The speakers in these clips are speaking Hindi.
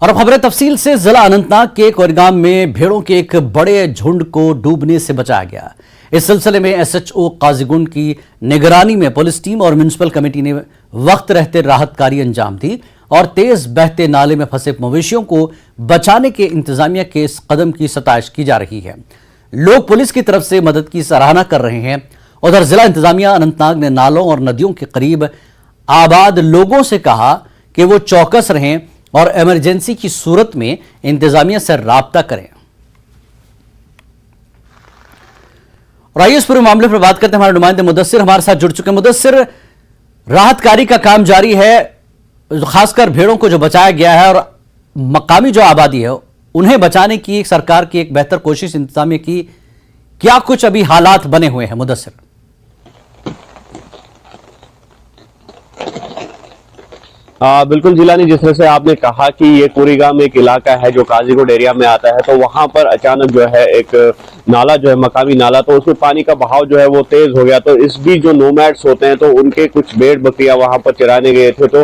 और अब खबरें तफसील से। जिला अनंतनाग के कोरगाम में भेड़ों के एक बड़े झुंड को डूबने से बचाया गया। इस सिलसिले में एसएचओ काजीगुंड की निगरानी में पुलिस टीम और म्युनिसिपल कमेटी ने वक्त रहते राहत कार्य अंजाम दी और तेज बहते नाले में फंसे मवेशियों को बचाने के इंतजामिया के इस कदम की सताइश की जा रही है। लोग पुलिस की तरफ से मदद की सराहना कर रहे हैं। उधर जिला इंतजामिया अनंतनाग ने नालों और नदियों के करीब आबाद लोगों से कहा कि वो चौकस रहें और इमरजेंसी की सूरत में इंतजामिया से राब्ता करें। और आइए इस पूरे मामले पर बात करते हैं। हमारे नुमाइंदे मुदस्सिर हमारे साथ जुड़ चुके हैं। मुदस्सिर, राहत कार्य का काम जारी है, खासकर भेड़ों को जो बचाया गया है और मकामी जो आबादी है उन्हें बचाने की सरकार की एक बेहतर कोशिश इंतजामिया की, क्या कुछ अभी हालात बने हुए हैं मुदस्सिर? बिल्कुल जिलानी, जिस तरह से आपने कहा कि ये कोरीगाम एक इलाका है जो काजीगुंड एरिया में आता है, तो वहां पर अचानक जो है एक नाला जो है मकामी नाला, तो उसमें पानी का बहाव जो है वो तेज हो गया। तो इस बीच जो नोमैड्स होते हैं तो उनके कुछ भेड़ बकरियां वहां पर चराने गए थे, तो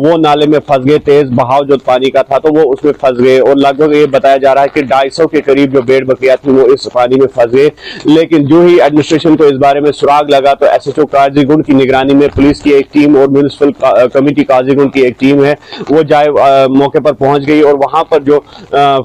वो नाले में फंस गए। तेज बहाव जो पानी का था तो वो उसमें फंस गए और लगभग ये बताया जा रहा है कि 250 के करीब जो भेड़ बकरियां थी वो इस पानी में फंस गए। लेकिन जो ही एडमिनिस्ट्रेशन को इस बारे में सुराग लगा तो एसएचओ काजीगुंड की निगरानी में पुलिस की एक टीम और म्युनिसिपल कमेटी काजीगुंड की एक टीम है वो जाए मौके पर पहुंच गई और वहां पर जो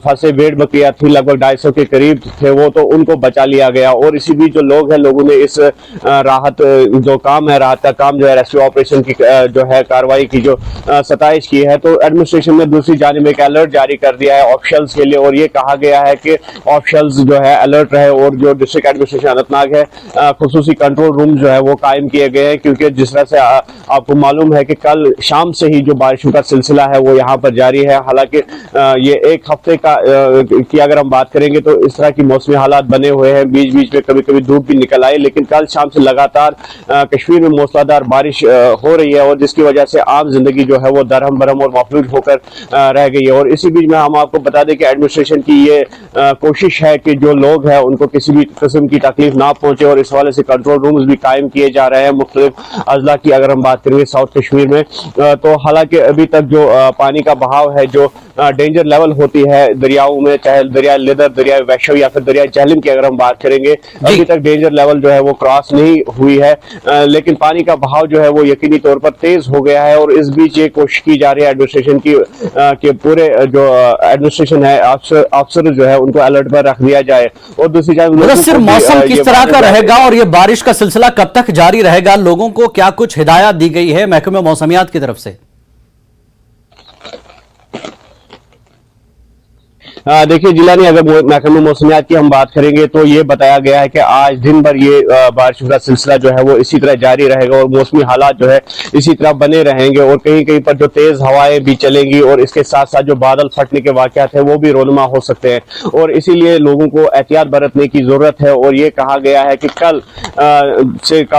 फंसे भेड़ बकरियां थी लगभग 250 के करीब थे वो, तो उनको बचा लिया गया। और इसी बीच जो लोग हैं, लोगों ने इस राहत जो काम है, राहत का काम जो है, रेस्क्यू ऑपरेशन की जो है कार्रवाई की जो सताइश की है, तो एडमिनिस्ट्रेशन ने दूसरी जानिब एक अलर्ट जारी कर दिया है ऑफिशियल्स के लिए और ये कहा गया है कि ऑफिशियल्स जो है अलर्ट रहे और जो डिस्ट्रिक्ट एडमिनिस्ट्रेशन अनंतनाग है खुसूसी कंट्रोल रूम जो है वो कायम किए गए हैं, क्योंकि जिस तरह से आपको मालूम है कि कल शाम से ही जो बारिशों का सिलसिला है वो यहाँ पर जारी है। हालांकि ये एक हफ्ते का की अगर हम बात करेंगे तो इस तरह की मौसमी हालात बने हुए हैं, बीच बीच में कभी कभी धूप भी निकल आई, लेकिन कल शाम से लगातार कश्मीर में मूसलाधार बारिश हो रही है और जिसकी वजह से आम जिंदगी जो है वो दरहम बरहम और महफूज होकर रह गई है। और इसी बीच में हम आपको बता दें कि एडमिनिस्ट्रेशन की ये कोशिश है कि जो लोग हैं उनको किसी भी किस्म की तकलीफ ना पहुंचे और इस हवाले से कंट्रोल रूम्स भी कायम किए जा रहे हैं मुख्तलिफ अजला की अगर हम बात करेंगे साउथ कश्मीर में। तो हालांकि अभी तक जो पानी का बहाव है, जो डेंजर लेवल होती है दरियाओं में, चाहे दरिया लिदर, दरिया वैशव या फिर दरिया झेलम की अगर हम बात करेंगे, अभी तक डेंजर लेवल जो है वो क्रॉस नहीं हुई है, लेकिन पानी का बहाव जो है वो यकीनी तौर पर तेज हो गया है। और इस बीच ये कोशिश की जा रही है एडमिनिस्ट्रेशन की कि पूरे जो एडमिनिस्ट्रेशन है, अफसर जो है उनको अलर्ट पर रख दिया जाए। और दूसरी सिर्फ मौसम किस तरह का रहेगा और ये बारिश का सिलसिला कब तक जारी रहेगा, लोगों को क्या कुछ हिदायत दी गई है महकमे मौसमियात की तरफ से? देखिए जिलानी, अगर महकमे मौसमियात की हम बात करेंगे तो ये बताया गया है कि आज दिन भर ये बारिश का सिलसिला जो है वो इसी तरह जारी रहेगा और मौसमी हालात जो है इसी तरह बने रहेंगे और कहीं कहीं पर जो तेज हवाएं भी चलेंगी और इसके साथ साथ जो बादल फटने के वाकयात है वो भी रोनुमा हो सकते हैं और इसीलिए लोगों को एहतियात बरतने की जरूरत है। और ये कहा गया है कि कल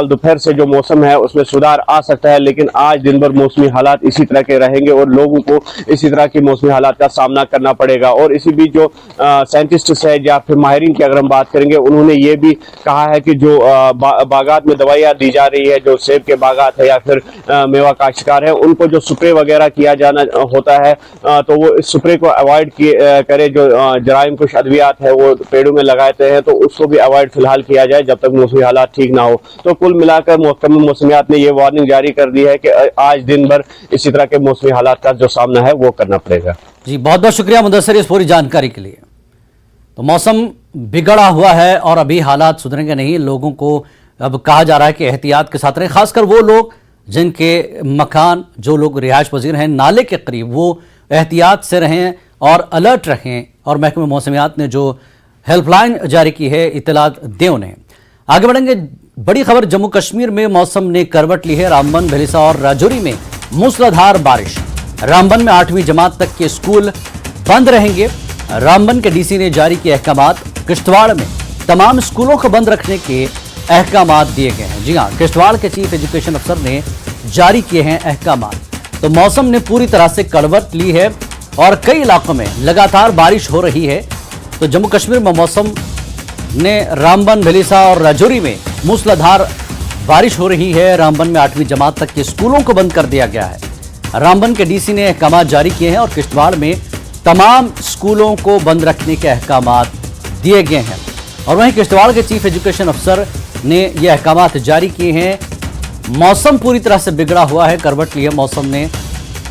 दोपहर से जो मौसम है उसमें सुधार आ सकता है, लेकिन आज दिन भर मौसमी हालात इसी तरह के रहेंगे और लोगों को इसी तरह की मौसमी हालात का सामना करना पड़ेगा। और इसी भी जो साइंटिस्ट है या फिर माहिरीन की अगर हम बात करेंगे, उन्होंने ये भी कहा है कि जो बागात में दवाइयां दी जा रही है, जो सेब के बागात है या फिर मेवा काश्तकार है, उनको जो स्प्रे वगैरह किया जाना होता है तो वो इस स्प्रे को अवॉइड करे। जो जराइम कुछ अद्वियात है वो पेड़ों में लगाते हैं तो उसको भी अवॉइड फिलहाल किया जाए जब तक मौसमी हालात ठीक ना हो। तो कुल मिलाकर महकमा मौसमियात ने ये वार्निंग जारी कर दी है कि आज दिन भर इसी तरह के मौसमी हालात का जो सामना है वो करना पड़ेगा। जी बहुत बहुत शुक्रिया मुदस्सिर इस पूरी जानकारी के लिए। तो मौसम बिगड़ा हुआ है और अभी हालात सुधरेंगे नहीं। लोगों को अब कहा जा रहा है कि एहतियात के साथ रहें, खासकर वो लोग जिनके मकान, जो लोग रिहायश पजीर हैं नाले के करीब, वो एहतियात से रहें और अलर्ट रहें। और महकमे मौसमियात ने जो हेल्पलाइन जारी की है इत्तलात दें उन्हें। आगे बढ़ेंगे। बड़ी खबर, जम्मू कश्मीर में मौसम ने करवट ली है। रामबन, भेलिसा और राजौरी में मूसलाधार बारिश। रामबन में 8वीं जमात तक के स्कूल बंद रहेंगे। रामबन के डीसी ने जारी किए अहकामात। किश्तवाड़ में तमाम स्कूलों को बंद रखने के अहकामात दिए गए हैं। जी हां, किश्तवाड़ के चीफ एजुकेशन अफसर ने जारी किए हैं अहकामात। तो मौसम ने पूरी तरह से करवट ली है और कई इलाकों में लगातार बारिश हो रही है। तो जम्मू कश्मीर में मौसम ने रामबन, भेलिसा और राजौरी में मूसलाधार बारिश हो रही है। रामबन में 8वीं जमात तक के स्कूलों को बंद कर दिया गया है। रामबन के डीसी ने अहकाम जारी किए हैं और किश्तवाड़ में तमाम स्कूलों को बंद रखने के अहकामात दिए गए हैं। और वहीं किश्तवाड़ के चीफ एजुकेशन अफसर ने ये अहकामात जारी किए हैं। मौसम पूरी तरह से बिगड़ा हुआ है, करवट ली है मौसम ने।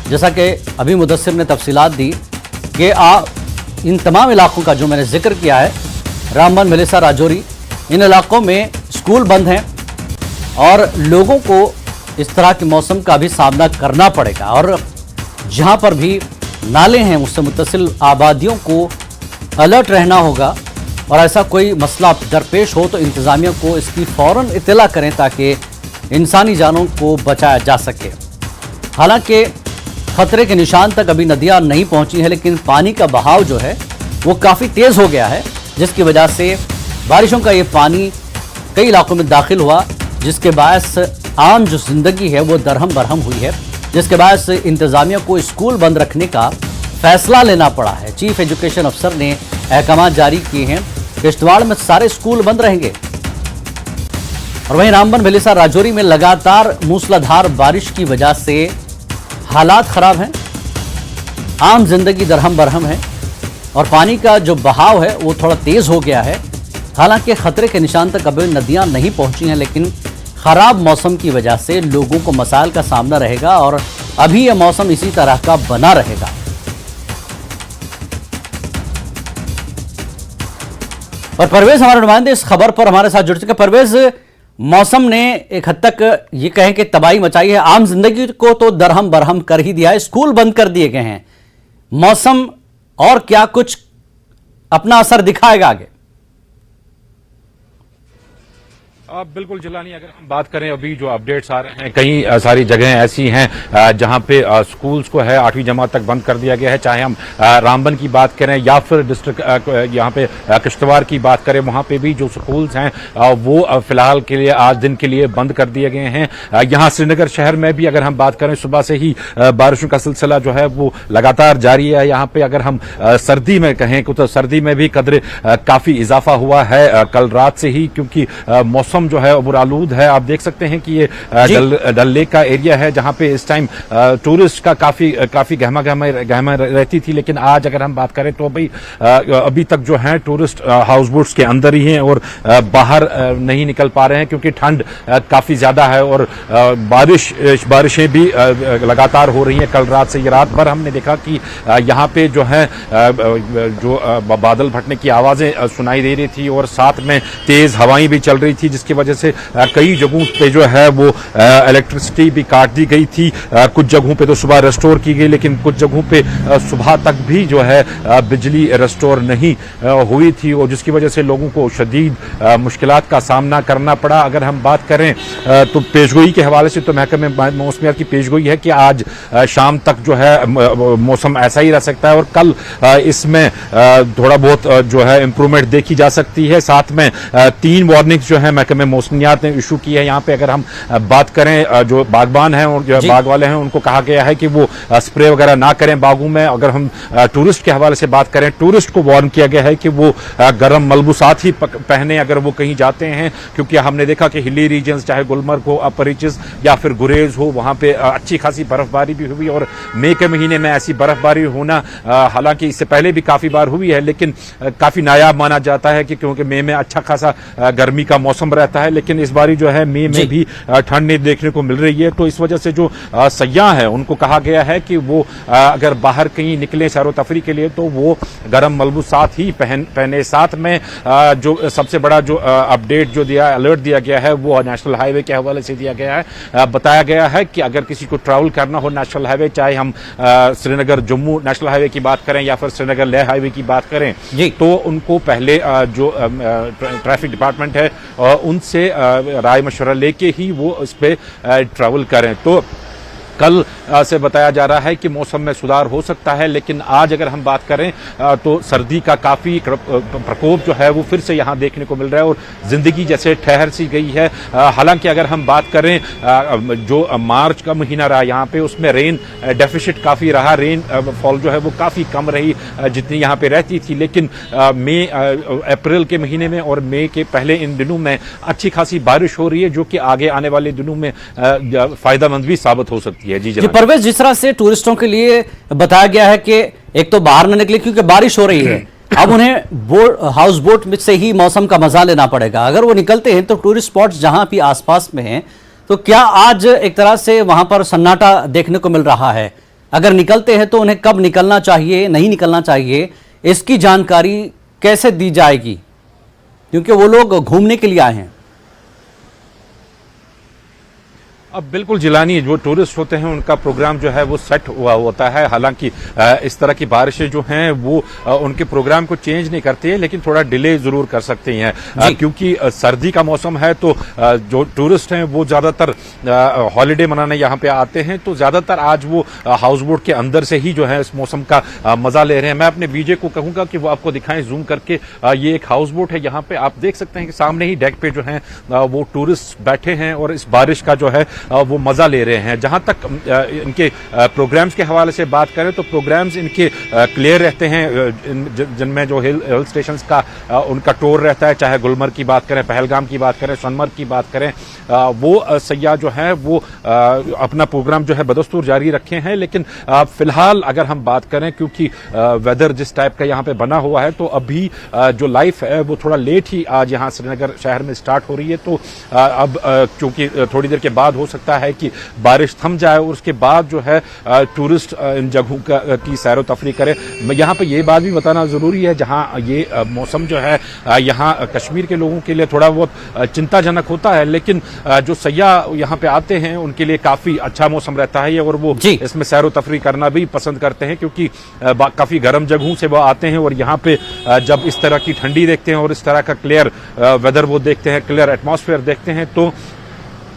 जैसा कि अभी मुदस्सिर ने तफसीलात दी कि इन तमाम इलाकों का जो मैंने जिक्र किया है, रामबन, मेलेसा, राजौरी, इन इलाकों में स्कूल बंद हैं और लोगों को इस तरह के मौसम का भी सामना करना पड़ेगा। और जहां पर भी नाले हैं उससे मुत्तसिल आबादियों को अलर्ट रहना होगा और ऐसा कोई मसला दरपेश हो तो इंतज़ामिया को इसकी फ़ौरन इत्तला करें ताकि इंसानी जानों को बचाया जा सके। हालांकि खतरे के निशान तक अभी नदियां नहीं पहुंची हैं, लेकिन पानी का बहाव जो है वो काफ़ी तेज़ हो गया है, जिसकी वजह से बारिशों का ये पानी कई इलाकों में दाखिल हुआ, जिसके बायस आम जो जिंदगी है वो दरहम बरहम हुई है, जिसके बायस इंतज़ामिया को स्कूल बंद रखने का फैसला लेना पड़ा है। चीफ एजुकेशन अफसर ने अहकाम जारी किए हैं, किश्तवाड़ में सारे स्कूल बंद रहेंगे। और वहीं रामबन, मेलेसा, राजौरी में लगातार मूसलाधार बारिश की वजह से हालात खराब हैं, आम जिंदगी दरहम बरहम है और पानी का जो बहाव है वो थोड़ा तेज हो गया है। हालांकि खतरे के निशान तक अभी नदियां नहीं पहुंची हैं, लेकिन खराब मौसम की वजह से लोगों को मसाइल का सामना रहेगा और अभी यह मौसम इसी तरह का बना रहेगा। और परवेज हमारे नुमाइंदे इस खबर पर हमारे साथ जुड़ चुके। परवेज, मौसम ने एक हद तक ये कहें कि तबाही मचाई है, आम जिंदगी को तो दरहम बरहम कर ही दिया है, स्कूल बंद कर दिए गए हैं। मौसम और क्या कुछ अपना असर दिखाएगा आगे? बिल्कुल जिलानी, अगर हम बात करें अभी जो अपडेट्स आ रहे हैं, कई सारी जगहें ऐसी हैं जहां पे स्कूल्स को है 8वीं जमात तक बंद कर दिया गया है। चाहे हम रामबन की बात करें या फिर डिस्ट्रिक्ट यहां पे किश्तवाड़ की बात करें, वहां पे भी जो स्कूल्स हैं वो फिलहाल के लिए आज दिन के लिए बंद कर दिए गए हैं। यहां श्रीनगर शहर में भी अगर हम बात करें, सुबह से ही बारिशों का सिलसिला जो है वो लगातार जारी है। यहाँ पे अगर हम सर्दी में कहें तो सर्दी में भी कदर काफी इजाफा हुआ है कल रात से ही, क्योंकि मौसम जो है बुरालूद है। आप देख सकते हैं कि ये डल लेक का एरिया है जहां पे इस टाइम टूरिस्ट का काफी गहमा रहती थी, लेकिन आज अगर हम बात करें तो अभी तक जो है टूरिस्ट हाउस बोट्स के अंदर ही हैं और बाहर नहीं निकल पा रहे हैं, क्योंकि ठंड काफी ज्यादा है और बारिशें भी लगातार हो रही हैं। कल रात से ये रात भर हमने देखा कि यहाँ पे जो है जो बादल फटने की आवाजें सुनाई दे रही थी और साथ में तेज हवाएं भी चल रही थी, जिसकी वजह से कई जगहों पे जो है वो इलेक्ट्रिसिटी भी काट दी गई थी। कुछ जगहों पे तो सुबह रेस्टोर की गई, लेकिन कुछ जगहों पे सुबह तक भी जो है बिजली रेस्टोर नहीं हुई थी और जिसकी वजह से लोगों को शदीद मुश्किलात का सामना करना पड़ा। अगर हम बात करें तो पेशगोई के हवाले से तो महकमे मौसमियात की पेशगोई है कि आज शाम तक जो है मौसम ऐसा ही रह सकता है और कल इसमें थोड़ा बहुत जो है इम्प्रूवमेंट देखी जा सकती है। साथ में 3 वार्निंग्स जो है महकमे मौसमियात ने इशू की है। यहाँ पे अगर हम बात करें, जो बागबान हैं और जो बाग वाले हैं उनको कहा गया है कि वो स्प्रे वगैरह ना करें बागों में। अगर हम टूरिस्ट के हवाले से बात करें, टूरिस्ट को वार्न किया गया है कि वो गर्म मलबूसात ही पहने अगर वो कहीं जाते हैं, क्योंकि हमने देखा कि हिली रीजन्स चाहे गुलमर्ग हो, अपर रीचेस या फिर गुरेज हो, वहां पे अच्छी खासी बर्फबारी भी हुई और मई के महीने में ऐसी बर्फबारी होना हालांकि इससे पहले भी काफी बार हुई है, लेकिन काफी नायाब माना जाता है कि क्योंकि मई में अच्छा खासा गर्मी का मौसम रहता है, लेकिन इस बारी जो है मई में भी ठंड नहीं देखने को मिल रही है। तो इस वजह से जो सयाह है उनको कहा गया है कि वो अगर बाहर कहीं निकले सैरो तफरी के लिए तो वो गर्म मलबूसात ही पहने। साथ में जो सबसे बड़ा जो अपडेट जो दिया, अलर्ट दिया गया है वो नेशनल हाईवे के हवाले से दिया गया है। बताया गया है कि अगर किसी को ट्रैवल करना हो नेशनल हाईवे, चाहे हम श्रीनगर जम्मू नेशनल हाईवे की बात करें या फिर श्रीनगर लेह हाईवे की बात करें, तो उनको पहले जो ट्रैफिक डिपार्टमेंट है उनसे राय मशवरा लेके ही वो इस पे ट्रैवल करें। तो कल से बताया जा रहा है कि मौसम में सुधार हो सकता है, लेकिन आज अगर हम बात करें तो सर्दी का काफी प्रकोप जो है वो फिर से यहाँ देखने को मिल रहा है और जिंदगी जैसे ठहर सी गई है। हालांकि अगर हम बात करें जो मार्च का महीना रहा यहाँ पे, उसमें रेन डेफिसिट काफी रहा, रेन फॉल जो है वो काफी कम रही जितनी यहाँ पे रहती थी, लेकिन मई अप्रैल के महीने में और मई के पहले इन दिनों में अच्छी खासी बारिश हो रही है, जो कि आगे आने वाले दिनों में फायदेमंद भी साबित हो सकती है। जी परवेज, जिस तरह से टूरिस्टों के लिए बताया गया है कि एक तो बाहर न निकले क्योंकि बारिश हो रही है, अब उन्हें हाउस बोट में से ही मौसम का मजा लेना पड़ेगा। अगर वो निकलते हैं तो टूरिस्ट स्पॉट्स जहां भी आसपास में हैं, तो क्या आज एक तरह से वहां पर सन्नाटा देखने को मिल रहा है? अगर निकलते हैं तो उन्हें कब निकलना चाहिए, नहीं निकलना चाहिए, इसकी जानकारी कैसे दी जाएगी? क्योंकि वो लोग घूमने के लिए आए हैं। अब बिल्कुल जिलानी, जो टूरिस्ट होते हैं उनका प्रोग्राम जो है वो सेट हुआ होता है। हालांकि इस तरह की बारिशें जो हैं वो उनके प्रोग्राम को चेंज नहीं करती है, लेकिन थोड़ा डिले जरूर कर सकती हैं, क्योंकि सर्दी का मौसम है। तो जो टूरिस्ट हैं वो ज्यादातर हॉलिडे मनाने यहाँ पे आते हैं, तो ज्यादातर आज वो हाउस बोट के अंदर से ही जो है इस मौसम का मजा ले रहे हैं। मैं अपने बीजे को कहूंगा कि वो आपको दिखाएं जूम करके। ये एक हाउस बोट है, यहाँ पे आप देख सकते हैं कि सामने ही डेक पे जो है वो टूरिस्ट बैठे हैं और इस बारिश का जो है वो मजा ले रहे हैं। जहां तक इनके प्रोग्राम्स के हवाले से बात करें तो प्रोग्राम्स इनके क्लियर रहते हैं, जिनमें जो हिल स्टेशंस का उनका टूर रहता है, चाहे गुलमर्ग की बात करें, पहलगाम की बात करें, सोनमर्ग की बात करें, वो सयाह जो है वो अपना प्रोग्राम जो है बदस्तूर जारी रखे हैं। लेकिन फिलहाल अगर हम बात करें, क्योंकि वेदर जिस टाइप का यहाँ पे बना हुआ है, तो अभी जो लाइफ है वो थोड़ा लेट ही आज यहाँ श्रीनगर शहर में स्टार्ट हो रही है। तो अब क्योंकि थोड़ी देर के बाद हो सकता है कि बारिश थम जाए और उसके बाद जो है टूरिस्ट इन जगहों की सैरो तफरी करे। यहाँ पे ये बात भी बताना जरूरी है, जहाँ ये मौसम जो है यहाँ कश्मीर के लोगों के लिए थोड़ा बहुत चिंताजनक होता है, लेकिन जो सयाह यहाँ पे आते हैं उनके लिए काफी अच्छा मौसम रहता है और वो इसमें सैरो तफरी करना भी पसंद करते हैं, क्योंकि काफी गर्म जगहों से वो आते हैं और यहाँ पे जब इस तरह की ठंडी देखते हैं और इस तरह का क्लियर वेदर वो देखते हैं, क्लियर एटमॉस्फेयर देखते हैं, तो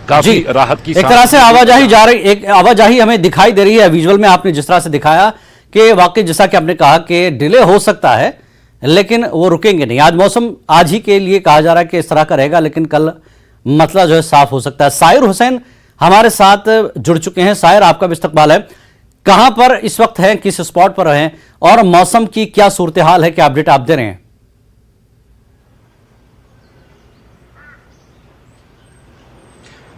काफी राहत की एक तरह से आवाजाही जा रही, एक आवाजाही हमें दिखाई दे रही है विजुअल में। आपने जिस तरह से दिखाया कि वाकई जैसा कि आपने कहा कि डिले हो सकता है, लेकिन वो रुकेंगे नहीं। आज मौसम आज ही के लिए कहा जा रहा है कि इस तरह का रहेगा, लेकिन कल मतलब जो है साफ हो सकता है। साहिर हुसैन हमारे साथ जुड़ चुके हैं। साहिर, आपका भी इस्तकबाल है। कहां पर इस वक्त हैं, किस स्पॉट पर हैं और मौसम की क्या सूरत हाल है, क्या अपडेट आप दे रहे हैं?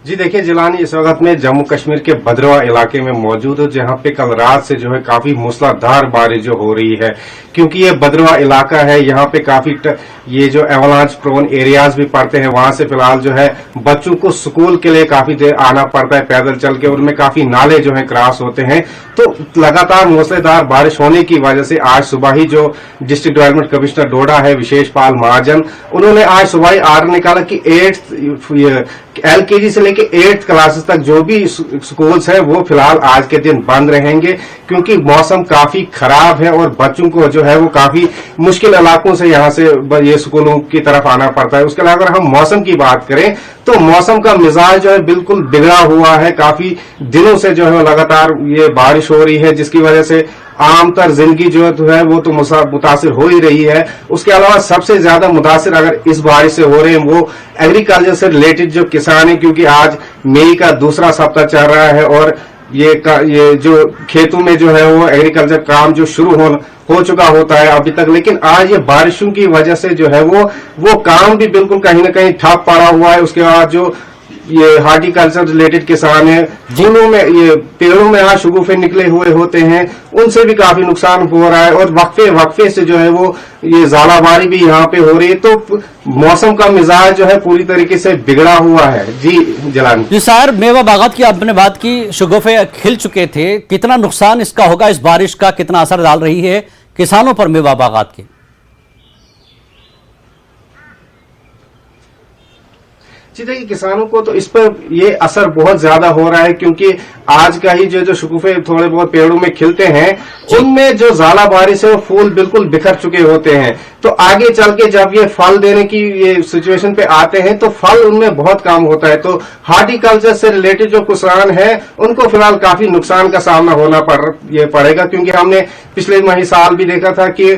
जी देखिए जिलानी, इस वक्त में जम्मू कश्मीर के भद्रवा इलाके में मौजूद हूं, जहां पे कल रात से जो है काफी मूसलाधार बारिश जो हो रही है। क्योंकि ये भद्रवा इलाका है, यहाँ पे काफी ये जो एवलांच प्रोन एरियाज भी पड़ते हैं, वहां से फिलहाल जो है बच्चों को स्कूल के लिए काफी देर आना पड़ता है पैदल चल के, उनमें काफी नाले जो है क्रॉस होते हैं। तो लगातार मूसलाधार बारिश होने की वजह से आज सुबह ही जो डिस्ट्रिक्ट डेवलपमेंट कमिश्नर डोडा है, विशेष पाल महाजन, उन्होंने आज सुबह ही आर्डर निकाला कि 8th LKG से लेके 8th क्लासेस तक जो भी स्कूल्स है वो फिलहाल आज के दिन बंद रहेंगे, क्योंकि मौसम काफी खराब है और बच्चों को जो है वो काफी मुश्किल इलाकों से यहाँ से ये स्कूलों की तरफ आना पड़ता है। उसके अलावा अगर हम मौसम की बात करें तो मौसम का मिजाज जो है बिल्कुल बिगड़ा हुआ है। काफी दिनों से जो है लगातार ये बारिश हो रही है, जिसकी वजह से आमतर जिंदगी जो है वो तो मुतासिर हो ही रही है। उसके अलावा सबसे ज्यादा मुतासिर अगर इस बारिश से हो रहे हैं वो एग्रीकल्चर से रिलेटेड जो किसान है, क्योंकि आज मई का दूसरा सप्ताह चल रहा है और ये जो खेतों में जो है वो एग्रीकल्चर काम जो शुरू हो चुका होता है अभी तक, लेकिन आज ये बारिशों की वजह से जो है वो काम भी बिल्कुल कहीं ना कहीं ठप पड़ा हुआ है। उसके बाद जो ये हार्टिकल्चर रिलेटेड किसान है, फूलों में ये पेड़ों में आज शगुफे निकले हुए होते हैं, उनसे भी काफी नुकसान हो रहा है और वक्फे से जो है वो ये ज़ालाबारी भी यहाँ पे हो रही है। तो मौसम का मिजाज जो है पूरी तरीके से बिगड़ा हुआ है। जी जलानी जी, साहिर, मेवा बागात की आपने बात की, शगुफे खिल चुके थे, कितना नुकसान इसका होगा, इस बारिश का कितना असर डाल रही है किसानों पर मेवा बागात की? जी देखिए, किसानों को तो इस पर ये असर बहुत ज्यादा हो रहा है, क्योंकि आज का ही जो शगुफे थोड़े बहुत पेड़ों में खिलते हैं उनमें जो ज़ाला बारिश है वो फूल बिल्कुल बिखर चुके होते हैं। तो आगे चल के जब ये फल देने की ये सिचुएशन पे आते हैं तो फल उनमें बहुत कम होता है। तो हार्टिकल्चर से रिलेटेड जो किसान है उनको फिलहाल काफी नुकसान का सामना होना पड़ेगा, क्योंकि हमने पिछले साल भी देखा था कि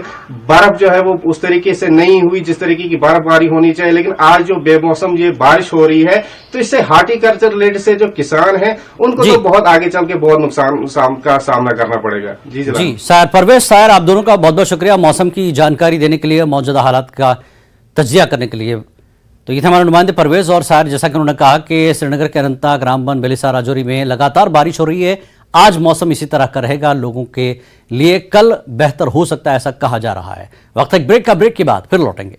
बर्फ जो है वो उस तरीके से नहीं हुई जिस तरीके की बर्फबारी होनी चाहिए, लेकिन आज जो बेमौसम ये बारिश हो रही है तो इससे हार्टिकल्चर रिलेटेड से जो किसान है उनको तो बहुत आगे चल के बहुत नुकसान का सामना करना पड़ेगा। जी साहिर, परवेज, साहिर, आप दोनों का बहुत बहुत शुक्रिया मौसम की जानकारी देने के लिए, मौजूदा हालात का तजिया करने के लिए। तो ये थे हमारे नुमाइंदे परवेज और साहिर। जैसा कि उन्होंने कहा कि श्रीनगर के अनंतनाग, रामबन, बेलिसा, राजौरी में लगातार बारिश हो रही है। आज मौसम इसी तरह का रहेगा, लोगों के लिए कल बेहतर हो सकता है, ऐसा कहा जा रहा है। वक्त एक ब्रेक का, ब्रेक के बाद फिर लौटेंगे।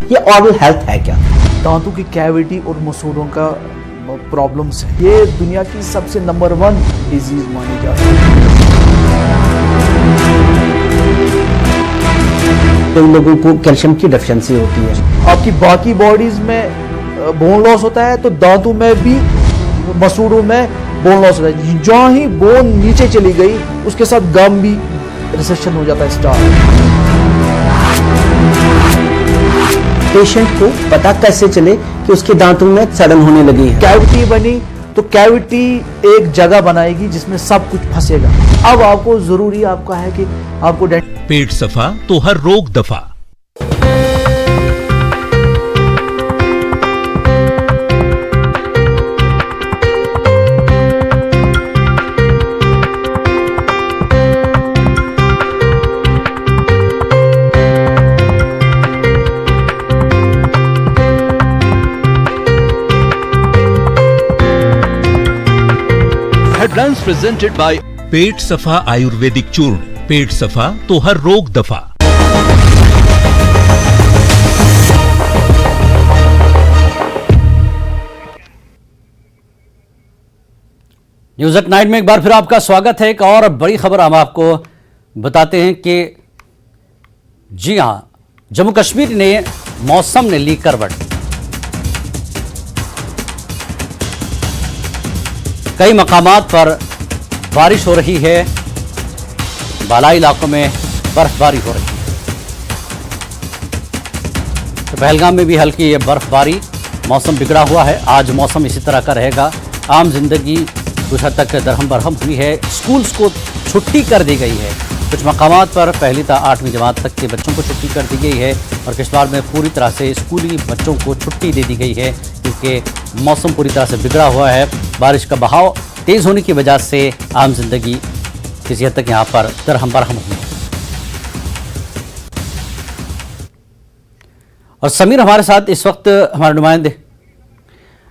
ये ऑरल हेल्थ है क्या? दांतों की कैविटी और मसूड़ों का प्रॉब्लम्स है। ये दुनिया की सबसे नंबर 1 डिजीज मानी जाती है। कई लोगों को कैल्शियम की डेफिशिएंसी होती है। आपकी बाकी बॉडीज में बोन लॉस होता है तो दांतों में भी, मसूड़ों में बोन लॉस होता है। जहाँ ही बोन नीचे चली गई उसके साथ गम भी रिसेशन हो जाता है स्टार्ट। पेशेंट को पता कैसे चले कि उसके दांतों में सड़न होने लगी है? कैविटी बनी तो कैविटी एक जगह बनाएगी जिसमें सब कुछ फंसेगा। अब आपको जरूरी आपका है कि आपको पेट सफा तो हर रोग दफा। हेडलाइंस प्रेजेंटेड बाय पेट सफा आयुर्वेदिक चूर्ण। पेट सफा तो हर रोग दफा। न्यूज एट नाइट में एक बार फिर आपका स्वागत है। एक और बड़ी खबर हम आपको बताते हैं कि जी हां, जम्मू कश्मीर ने मौसम ने ली करवट। कई मकामात पर बारिश हो रही है, बालाई इलाकों में बर्फबारी हो रही है। तो पहलगाम में भी हल्की बर्फबारी, मौसम बिगड़ा हुआ है। आज मौसम इसी तरह का रहेगा। आम जिंदगी कुछ हद तक दरहम बरहम हुई है। स्कूल्स को छुट्टी कर दी गई है। कुछ मकामात पर पहली से 8वीं जमात तक के बच्चों को छुट्टी कर दी गई है और किश्तवाड़ में पूरी तरह से स्कूली बच्चों को छुट्टी दे दी गई है क्योंकि मौसम पूरी तरह से बिगड़ा हुआ है। बारिश का बहाव तेज होने की वजह से आम जिंदगी किसी हद तक यहाँ पर दरहम बरहम हुई है। और समीर हमारे साथ इस वक्त हमारे नुमाइंदे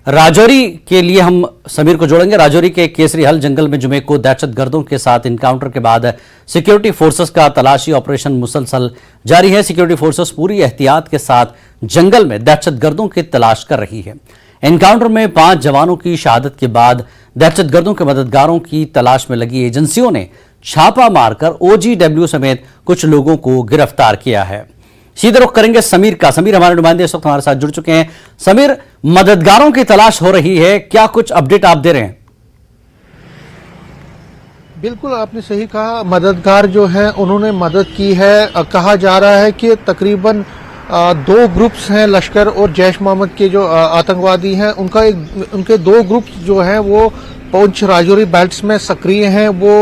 राजौरी के लिए हम समीर को जोड़ेंगे। राजौरी के केसरी हल जंगल में जुमे को दहशतगर्दों के साथ इनकाउंटर के बाद सिक्योरिटी फोर्सेस का तलाशी ऑपरेशन मुसलसल जारी है। सिक्योरिटी फोर्सेस पूरी एहतियात के साथ जंगल में दहशतगर्दों की तलाश कर रही है। एनकाउंटर में 5 जवानों की शहादत के बाद दहशतगर्दों के मददगारों की तलाश में लगी एजेंसियों ने छापा मारकर OGW समेत कुछ लोगों को गिरफ्तार किया है। सीधे रुख करेंगे समीर का। समीर हमारे नुमाइंदे इस वक्त हमारे साथ जुड़ चुके हैं। समीर, मददगारों की तलाश हो रही है, क्या कुछ अपडेट आप दे रहे हैं? बिल्कुल आपने सही कहा, मददगार जो है उन्होंने मदद की है। कहा जा रहा है कि तकरीबन 2 ग्रुप्स हैं, लश्कर और जैश मोहम्मद के जो आतंकवादी हैं, उनके 2 ग्रुप्स जो हैं वो पुंछ राजौरी बेल्ट्स में सक्रिय हैं। वो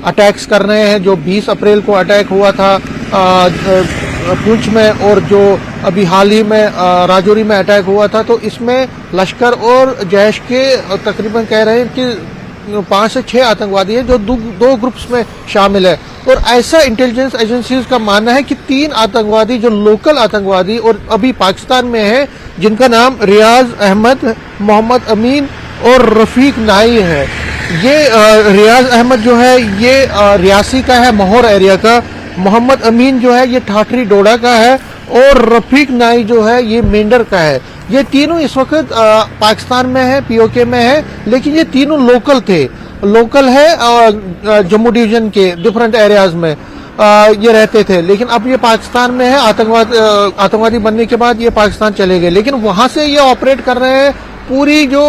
अटैक्स कर रहे हैं। जो 20 अप्रैल को अटैक हुआ था पुंछ में और जो अभी हाल ही में राजौरी में अटैक हुआ था, तो इसमें लश्कर और जैश के तकरीबन कह रहे हैं कि 5 से 6 आतंकवादी हैं जो 2 ग्रुप्स में शामिल है। और ऐसा इंटेलिजेंस एजेंसीज का मानना है कि 3 आतंकवादी जो लोकल आतंकवादी और अभी पाकिस्तान में है, जिनका नाम रियाज अहमद, मोहम्मद अमीन और रफीक नाई है। ये रियाज अहमद जो है ये रियासी का है, माहौर एरिया का। मोहम्मद अमीन जो है ये ठाठरी डोडा का है और रफीक नाई जो है ये मेंढर का है। ये तीनों इस वक्त पाकिस्तान में है, POK में है, लेकिन ये तीनों लोकल थे। लोकल है जम्मू डिवीजन के डिफरेंट एरियाज में ये रहते थे, लेकिन अब ये पाकिस्तान में है। आतंकवादी बनने के बाद ये पाकिस्तान चले गए, लेकिन वहां से ये ऑपरेट कर रहे हैं। पूरी जो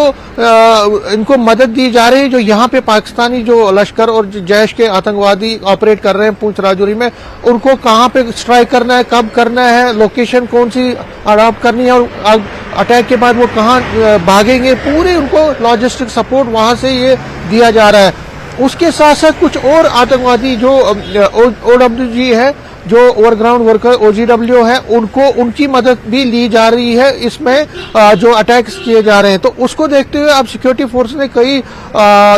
इनको मदद दी जा रही है, जो यहाँ पे पाकिस्तानी जो लश्कर और जैश के आतंकवादी ऑपरेट कर रहे हैं पुंछ राजौरी में, उनको कहाँ पे स्ट्राइक करना है, कब करना है, लोकेशन कौन सी अडॉप्ट करनी है और अटैक के बाद वो कहाँ भागेंगे, पूरे उनको लॉजिस्टिक सपोर्ट वहाँ से ये दिया जा रहा है। उसके साथ साथ कुछ और आतंकवादी जो OWG है, जो ओवरग्राउंड वर्कर OGW है, उनकी मदद भी ली जा रही है इसमें जो अटैक्स किए जा रहे हैं। तो उसको देखते हुए अब सिक्योरिटी फोर्स ने कई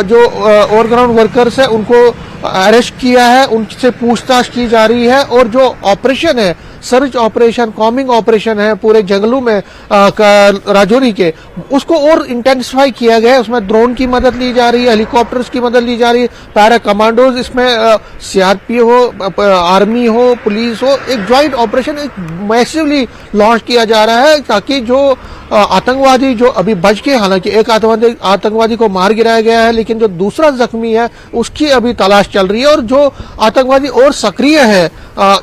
जो ओवरग्राउंड वर्कर्स है उनको अरेस्ट किया है, उनसे पूछताछ की जा रही है और जो ऑपरेशन है, सर्च ऑपरेशन, कॉम्बिंग ऑपरेशन है पूरे जंगलों में राजौरी के, उसको और इंटेंसिफाई किया गया है। उसमें ड्रोन की मदद ली जा रही है, हेलीकॉप्टर्स की मदद ली जा रही है, पैरा कमांडोज, इसमें सीआरपी हो, आर्मी हो, पुलिस हो, एक ज्वाइंट ऑपरेशन एक मैसिवली लॉन्च किया जा रहा है ताकि जो आतंकवादी जो अभी बच के, हालांकि एक आतंकवादी को मार गिराया गया है, लेकिन जो दूसरा जख्मी है उसकी अभी तलाश चल रही है और जो आतंकवादी और सक्रिय है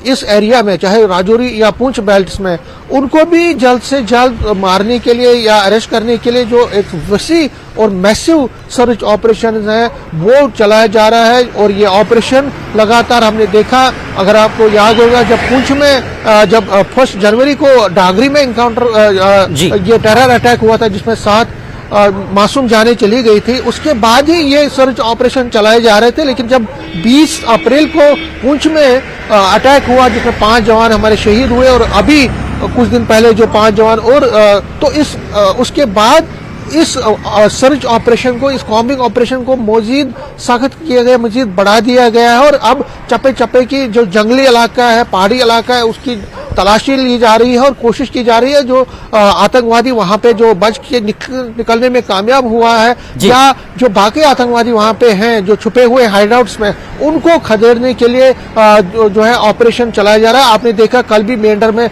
इस एरिया में, चाहे राजौरी या पुंछ बेल्ट्स में, उनको भी जल्द से जल्द मारने के लिए या अरेस्ट करने के लिए जो एक वसी और मैसिव सर्च ऑपरेशन है वो चलाया जा रहा है। और ये ऑपरेशन लगातार हमने देखा, अगर आपको याद होगा जब पुंछ में जब 1 जनवरी को डागरी में इनकाउंटर ये टेरर अटैक हुआ था जिसमें 7 मासूम जाने चली गई थी, उसके बाद ही ये सर्च ऑपरेशन चलाए जा रहे थे। लेकिन जब 20 अप्रैल को पुंछ में अटैक हुआ जिसमें 5 जवान हमारे शहीद हुए और अभी कुछ दिन पहले जो 5 जवान और तो उसके बाद इस सर्च ऑपरेशन को, इस कॉम्बिंग ऑपरेशन को मजीद सख्त किया गया, मजीद बढ़ा दिया गया है और अब चप्पे चप्पे की जो जंगली इलाका है, पहाड़ी इलाका है, उसकी तलाशी ली जा रही है और कोशिश की जा रही है जो आतंकवादी वहां पे जो बच के निकलने में कामयाब हुआ है या जो बाकी आतंकवादी वहां पे हैं जो छुपे हुए हाइडआउट्स में, उनको खदेड़ने के लिए जो है ऑपरेशन चलाया जा रहा है। आपने देखा कल भी मेंढर में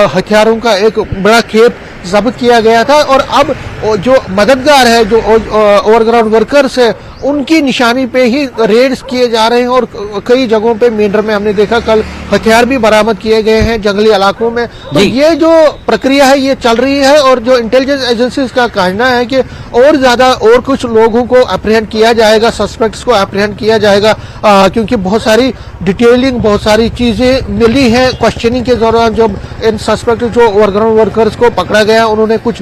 हथियारों का एक बड़ा खेप जब्त किया गया था और अब जो मददगार है, जो ओवरग्राउंड वर्कर्स है, उनकी निशानी पे ही रेड्स किए जा रहे हैं और कई जगहों पे मेंढर में हमने देखा कल हथियार भी बरामद किए गए हैं जंगली इलाकों में। तो ये जो प्रक्रिया है ये चल रही है और जो इंटेलिजेंस एजेंसीज का कहना है कि और ज्यादा और कुछ लोगों को अप्रीहेंड किया जाएगा, सस्पेक्ट्स को अप्रीहेंड किया जाएगा क्योंकि बहुत सारी डिटेलिंग, बहुत सारी चीजें मिली हैं क्वेश्चनिंग के दौरान। जब इन सस्पेक्ट जो ओवरग्राउंड वर्कर्स को पकड़ा गया, उन्होंने कुछ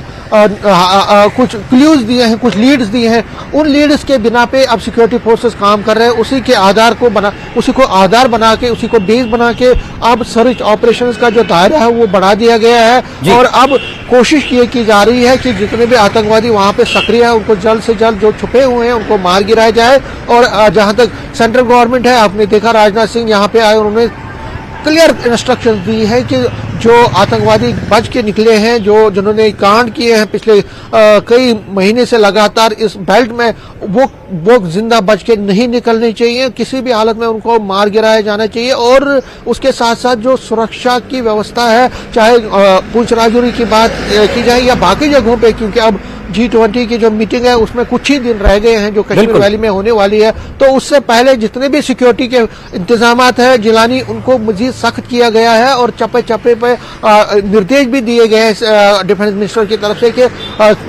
क्लूज दिए हैं, कुछ लीड्स दिए हैं, उन लीड्स के बिना पे अब सिक्योरिटी फोर्सेस काम कर रहे हैं। उसी को आधार बना के, उसी को बेस बना के अब सर्च ऑपरेशंस का जो दायरा है वो बढ़ा दिया गया है और अब कोशिश ये की जा रही है कि जितने भी आतंकवादी वहां पे सक्रिय है उनको जल्द से जल्द जो छुपे हुए हैं उनको मार गिराया जाए। और जहां तक सेंट्रल गवर्नमेंट है, आपने देखा राजनाथ सिंह यहाँ पे आए, उन्होंने क्लियर इंस्ट्रक्शन दी है कि जो आतंकवादी बच के निकले हैं, जिन्होंने कांड किए हैं पिछले कई महीने से लगातार इस बेल्ट में, वो जिंदा बच के नहीं निकलने चाहिए, किसी भी हालत में उनको मार गिराया जाना चाहिए। और उसके साथ साथ जो सुरक्षा की व्यवस्था है, चाहे पुंछ राजौरी की बात की जाए या बाकी जगहों पे, क्योंकि अब G20 की जो मीटिंग है उसमें कुछ ही दिन रह गए हैं जो कश्मीर वैली में होने वाली है, तो उससे पहले जितने भी सिक्योरिटी के इंतजामात है जिलानी, उनको मजीद सख्त किया गया है और चप्पे चप्पे पे निर्देश भी दिए गए हैं डिफेंस मिनिस्टर की तरफ से कि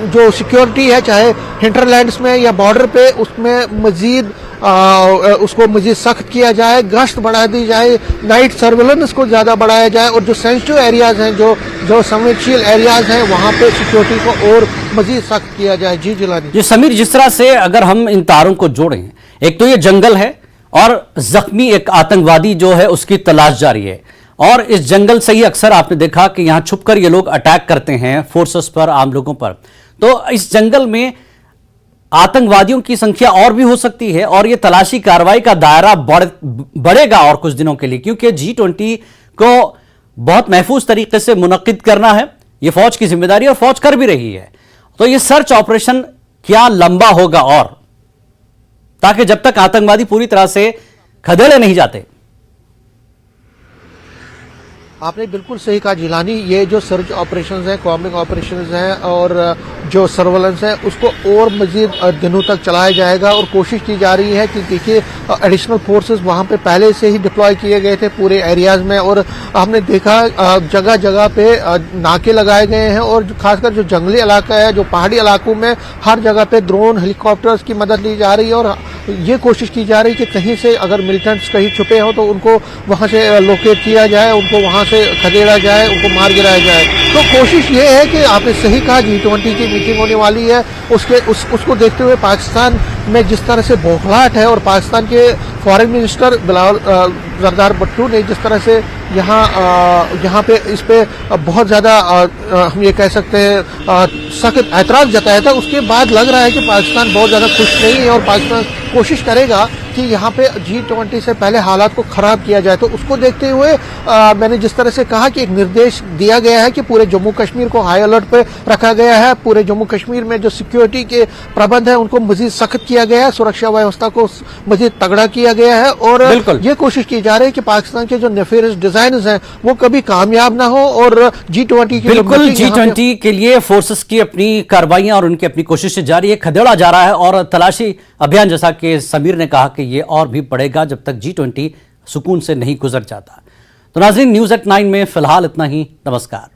जो सिक्योरिटी है चाहे हिंटरलैंड्स में या बॉर्डर पे, उसमें मजीद उसको मजीद सख्त किया जाए, गश्त बढ़ा दी जाए, नाइट सर्वेलेंस को ज्यादा बढ़ाया जाए और जो सेंसिटिव एरियाज हैं, जो संवेदनशील एरियाज हैं, वहां पे सिक्योरिटी को और मजीद सख्त किया जाए। जी जिलानी जी। समीर, जिस तरह से अगर हम इन तारों को जोड़ें, एक तो ये जंगल है और जख्मी एक आतंकवादी जो है उसकी तलाश जारी है और इस जंगल से ही अक्सर आपने देखा कि यहां छुपकर ये लोग अटैक करते हैं फोर्सेस पर, आम लोगों पर। तो इस जंगल में आतंकवादियों की संख्या और भी हो सकती है और यह तलाशी कार्रवाई का दायरा बढ़ेगा और कुछ दिनों के लिए, क्योंकि G20 को बहुत महफूज तरीके से मुनक्किद करना है, यह फौज की जिम्मेदारी और फौज कर भी रही है। तो यह सर्च ऑपरेशन क्या लंबा होगा और ताकि जब तक आतंकवादी पूरी तरह से खदेड़े नहीं जाते। आपने बिल्कुल सही कहा जिलानी, ये जो सर्च ऑपरेशंस हैं, कॉम्बिंग ऑपरेशंस हैं और जो सर्वेलेंस है उसको और मजीद दिनों तक चलाया जाएगा और कोशिश की जा रही है कि देखिए एडिशनल फोर्सेस वहां पे पहले से ही डिप्लॉय किए गए थे पूरे एरियाज में और हमने देखा जगह जगह पे नाके लगाए गए हैं और खासकर जो जंगली इलाका है, जो पहाड़ी इलाकों में हर जगह पे ड्रोन, हेलीकॉप्टर्स की मदद ली जा रही है और ये कोशिश की जा रही है कि कहीं से अगर मिलिटेंट्स कहीं छुपे हो तो उनको वहां से लोकेट किया जाए, उनको वहां से खदेड़ा जाए, उनको मार गिराया जाए। तो कोशिश ये है कि आपने सही कहा, G20 की मीटिंग होने वाली है, उसको देखते हुए पाकिस्तान में जिस तरह से बौखलाहट है और पाकिस्तान के फॉरेन मिनिस्टर बिलावल जरदार भुट्टो ने जिस तरह से यहाँ पे इस पे बहुत ज्यादा हम ये कह सकते हैं सख्त ऐतराज जताया था, उसके बाद लग रहा है कि पाकिस्तान बहुत ज्यादा खुश नहीं है और पाकिस्तान कोशिश करेगा कि यहाँ पे G20 से पहले हालात को खराब किया जाए। तो उसको देखते हुए मैंने जिस तरह से कहा कि एक निर्देश दिया गया है कि पूरे जम्मू कश्मीर को हाई अलर्ट पे रखा गया है। पूरे जम्मू कश्मीर में जो सिक्योरिटी के प्रबंध है उनको मजीद सख्त किया गया है, सुरक्षा व्यवस्था को मजीद तगड़ा किया गया है और ये कोशिश की जा रही है कि पाकिस्तान के जो नेफेरियस डिजाइन हैं वो कभी कामयाब ना हो और G20 की बिल्कुल G20 के लिए फोर्सेस की अपनी कार्रवाइयां और उनकी अपनी कोशिशें जारी है, खदेड़ा जा रहा है और तलाशी अभियान, जैसा कि समीर ने कहा कि ये और भी बढ़ेगा जब तक G20 सुकून से नहीं गुजर जाता। तो नाज़रीन, न्यूज़ एट 9 में फिलहाल इतना ही। नमस्कार।